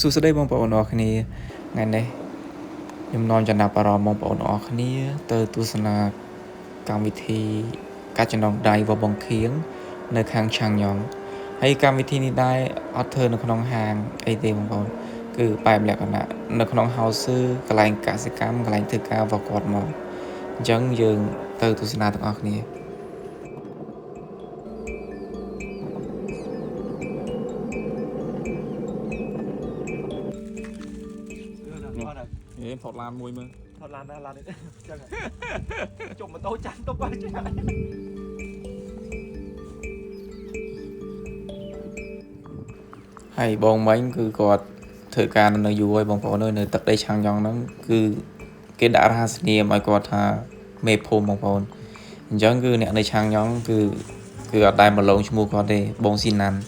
សួស្តីបងប្អូនអរគ្នាថ្ងៃនេះខ្ញុំនាំចំណាប់អារម្មណ៍បងប្អូនអរគ្នាទៅទស្សនាកម្មវិធីកាច់ចំណងដៃរបស់បងខៀងនៅខាងឆាងយ៉ងហើយកម្មវិធីនេះដែរអត់ធ្វើនៅក្នុងហាងអីទេបងប្អូនគឺបែបលក្ខណៈនៅក្នុង house កន្លែងកសិកម្មកន្លែងធ្វើការរបស់គាត់មកអញ្ចឹងយើងទៅទស្សនាទាំងអស់គ្នាថតឡានមួយមើលថតឡានឡាននេះចឹងជុំម៉ូតូចាស់ទៅបាច់ចឹងហើយបងមិញគឺគាត់ធ្វើការនៅយូរហើយបងប្អូននៅទឹកដីឆាងយ៉ងហ្នឹងគឺគេដាក់រហស្សនាមឲ្យគាត់ថាមេភូមិបងប្អូនអញ្ចឹងគឺអ្នកនៅឆាងយ៉ងគឺអត់ដែលមកលងឈ្មោះគាត់ទេបងស៊ីណាន់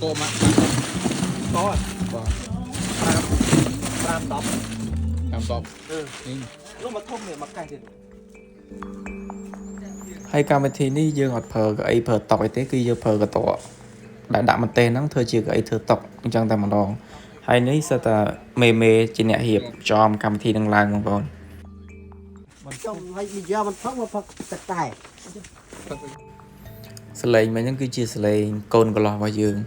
កូម៉ាក់កោបាទ5 10នោះមកធំនេះមកកាច់ទៀតហើយកម្មវិធីនេះយើងអត់ប្រើកៅអីប្រើតុអីទេគឺយើងប្រើកតក់ដែលដាក់បន្ទះហ្នឹងធ្វើជាកៅអីធ្វើតុអញ្ចឹងតែម្ដងហើយនេះសិតតែមេជាអ្នករៀបចំកម្មវិធីនឹងឡើងបងប្អូនមិនចំហើយនិយាយមិនផឹកមកផឹកទឹកតែសលេងមិញហ្នឹងគឺជាសលេងកូនកន្លោះរបស់យើង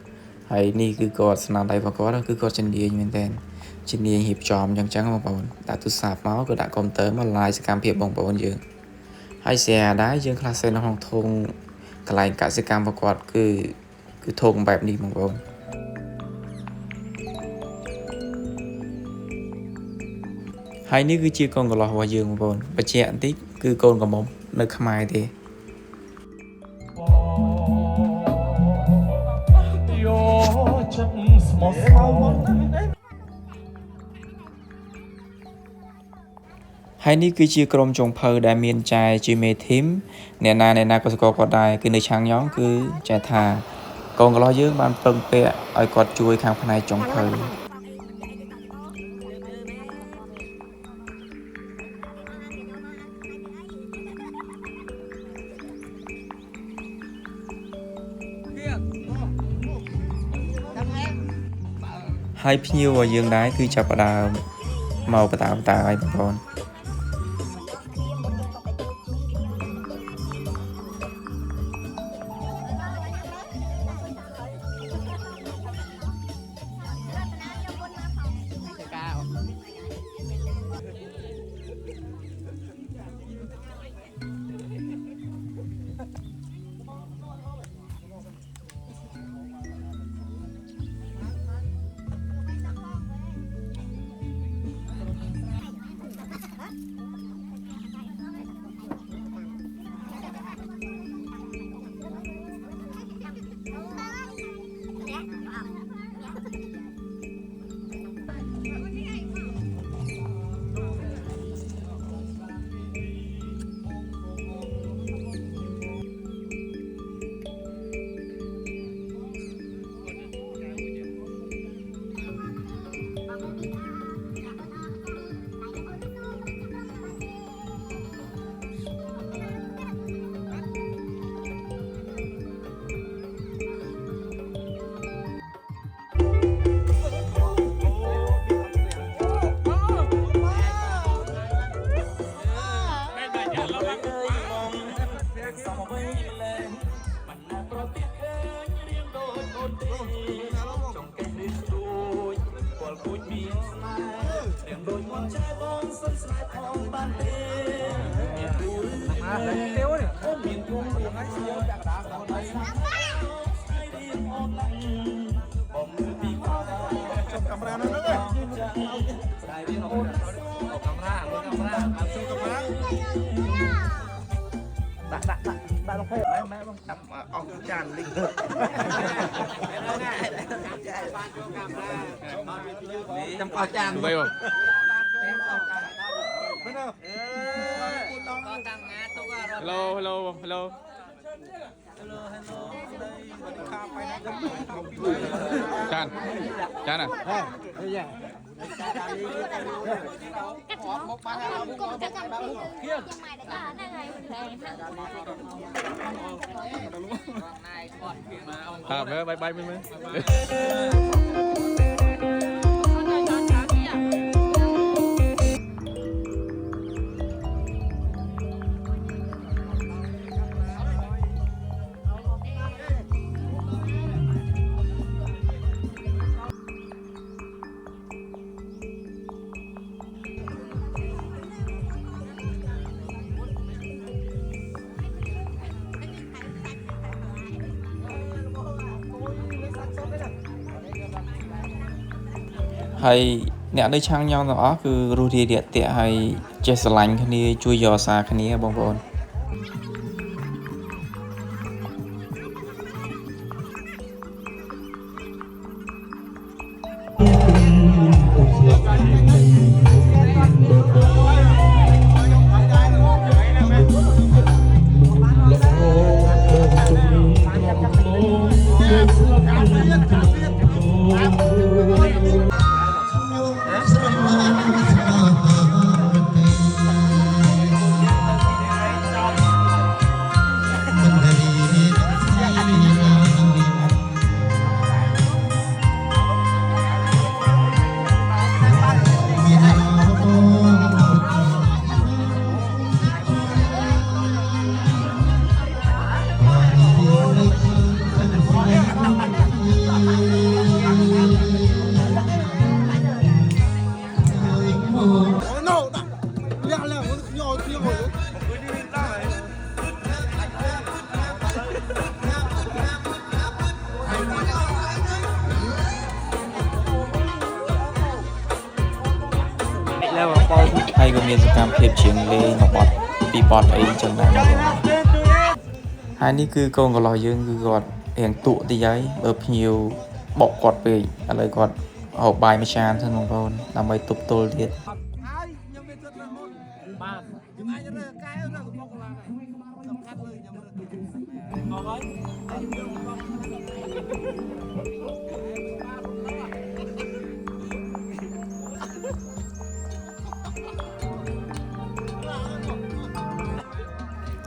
ហើយនេះគឺគាត់ស្នាដៃរបស់គាត់គឺគាត់ជំនាញមែនតើជំនាញរៀបចំអញ្ចឹងបងប្អូនដាក់ទូរស័ព្ទមកក៏ដាក់កុំព្យូទ័រមក live សកម្មភាពបងប្អូនយើងហើយ share ដែរយើងខ្លះសេនៅក្នុងធុងកន្លែងកសិកម្មរបស់គាត់គឺធុងបែបនេះបងប្អូនហើយនេះគឺជាកូនកន្លោះរបស់យើងបងប្អូនបច្ចៈបន្តិចគឺកូនកំមុំនៅខ្មែរទេហើយនេះគឺជាក្រុមចុងភៅដែលមានចែជាមេធីមអ្នកណាក៏ស្គាល់គាត់ដែរគឺនៅឆាងយ៉ងគឺចែថាកូនកន្លោះយើងបានពឹងពាក់ឲ្យគាត់ជួយខាងផ្នែកចុងភៅហើយភ្ញៀវរបស់យើងដែរគឺចាប់ផ្ដើមមកបតាឲ្យបងប្អូនដាក់លំពេម៉ែបងចាប់អស់ចានលីងចាំអស់ចានទៅបងHello Chan à Bye bye bye. ហើយអ្នកនៅឆាំងញ៉ាំទាំងអស់គឺរស់រាយរាក់ទាក់ហើយចេះស្រឡាញ់គ្នាជួយយកអាសាគ្នាបងប្អូន ហើយក៏មានសកម្មភាពជាងលេងរបស់ពីបតអីចឹងដែរហើយនេះគឺកូនកន្លោះយើងគឺគាត់រៀងទូកតិចហើយបើភ្ញៀវបកគាត់ពេកឥឡូវគាត់ហូបបាយមួយចានសិនបងប្អូនដើម្បីទប់ទល់ទៀត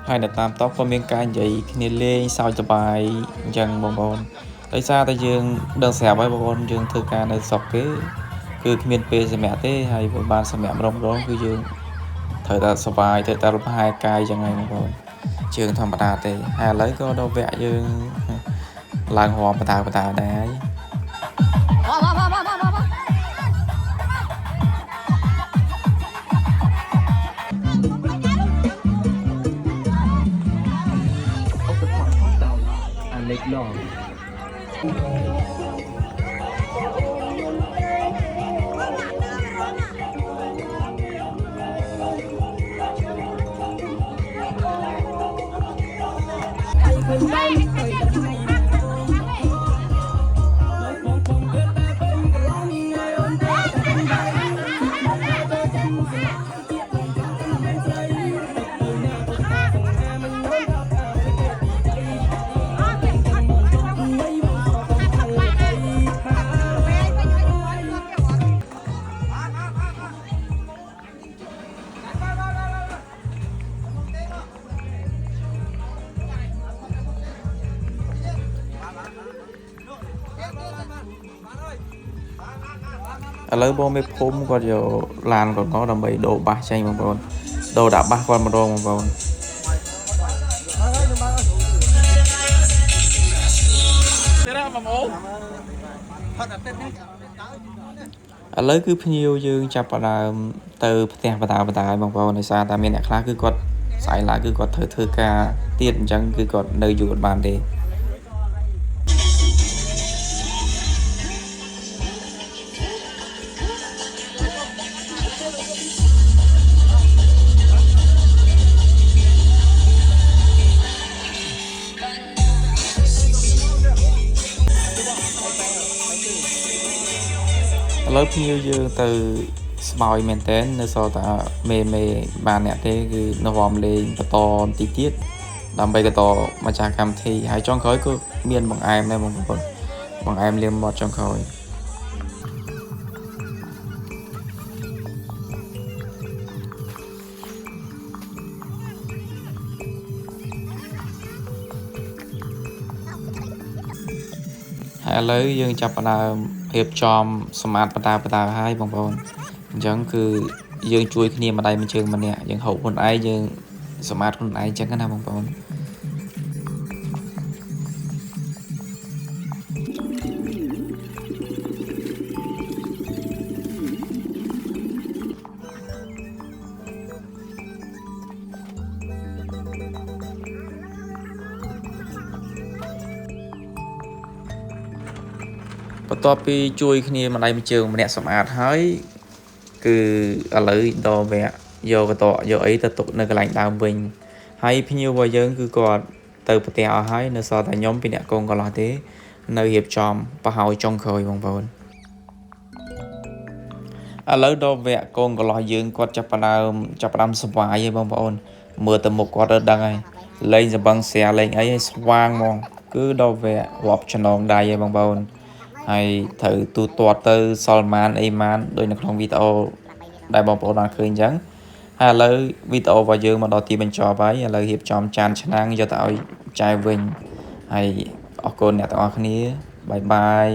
ហើយនៅតាមតោះក៏មានការនិយាយគ្នាលេងសើចសប្បាយអញ្ចឹងបងប្អូនដោយសារតែយើងដឹងស្រាប់ហើយបងប្អូនយើងធ្វើការនៅស្រុកគេគឺគ្មានពេលសម្រាប់ទេហើយបើបានសម្រាប់ម្ដងគឺយើងត្រូវតែសប្បាយត្រូវតែលំហែកាយអញ្ចឹងហើយបងប្អូនជើងធម្មតាទេហើយឥឡូវក៏ដល់វគ្គយើងឡើងហមបតាដែរ long.ឥឡូវបងមេភូមិគាត់យកឡានគាត់មកដើម្បីដូរបាសចេញបងប្អូនដូរដាក់បាសគាត់ម្ដងបងប្អូនឥឡូវគឺភ្ញៀវយើងចាប់ផ្ដើមទៅផ្ទះបតាហើយបងប្អូនដោយសារតែមានអ្នកខ្លះគឺគាត់ស្អែកឡើងគឺគាត់ធ្វើការទៀតអញ្ចឹងគឺគាត់នៅយូរអត់បានទេ ឥឡូវភ្ញៀវយើងទៅស្បើយមែនតើនៅសល់តែមេបានអ្នកទេគឺនៅរំលេងបន្តបន្តិចទៀតដើម្បីបន្តមកចាស់កម្មវិធីហើយចុងក្រោយក៏មានបង្អែមដែរបងប្អូនបង្អែមលាមមាត់ចុងក្រោយ ឥឡូវយើងចាប់ផ្ដើមរៀបចំសម្អាតបតាហើយបងប្អូនអញ្ចឹងគឺយើងជួយគ្នាម្ដាយមួយជើងម្នាក់យើងហូបខ្លួនឯងយើងសម្អាតខ្លួនឯងអញ្ចឹងណាបងប្អូនបន្ទាប់ពីជួយគ្នាម្ដាយមួយជើងម្នាក់សម្អាតហើយគឺឥឡូវដល់វគ្គយកអីទៅទុកនៅកន្លែងដើមវិញហើយភ្ញៀវរបស់យើងគឺគាត់ទៅប្រទះអស់ហើយនៅសល់តែខ្ញុំពីអ្នកកូនកន្លោះទេនៅរៀបចំប្រហោយចុងក្រោយបងប្អូនឥឡូវដល់វគ្គកូនកន្លោះយើងគាត់ចាប់ផ្ដើមស្វាយហើយបងប្អូនមើលទៅមុខគាត់ទៅដឹងហើយលេងសបឹងស្រាលេងអីឲ្យស្វាងហ្មងគឺដល់វគ្គរាប់ចំណងដៃហើយបងប្អូនហើយត្រូវទូទាត់ទៅសល់ម៉ានអីម៉ានដូចនៅក្នុងវីដេអូដែលបងប្អូនបានឃើញអញ្ចឹងហើយឥឡូវវីដេអូរបស់យើងមកដល់ទីបញ្ចប់ហើយឥឡូវរៀបចំចានឆ្នាំងយកទៅឲ្យចែវិញហើយអរគុណអ្នកទាំងអស់គ្នាបាយបាយ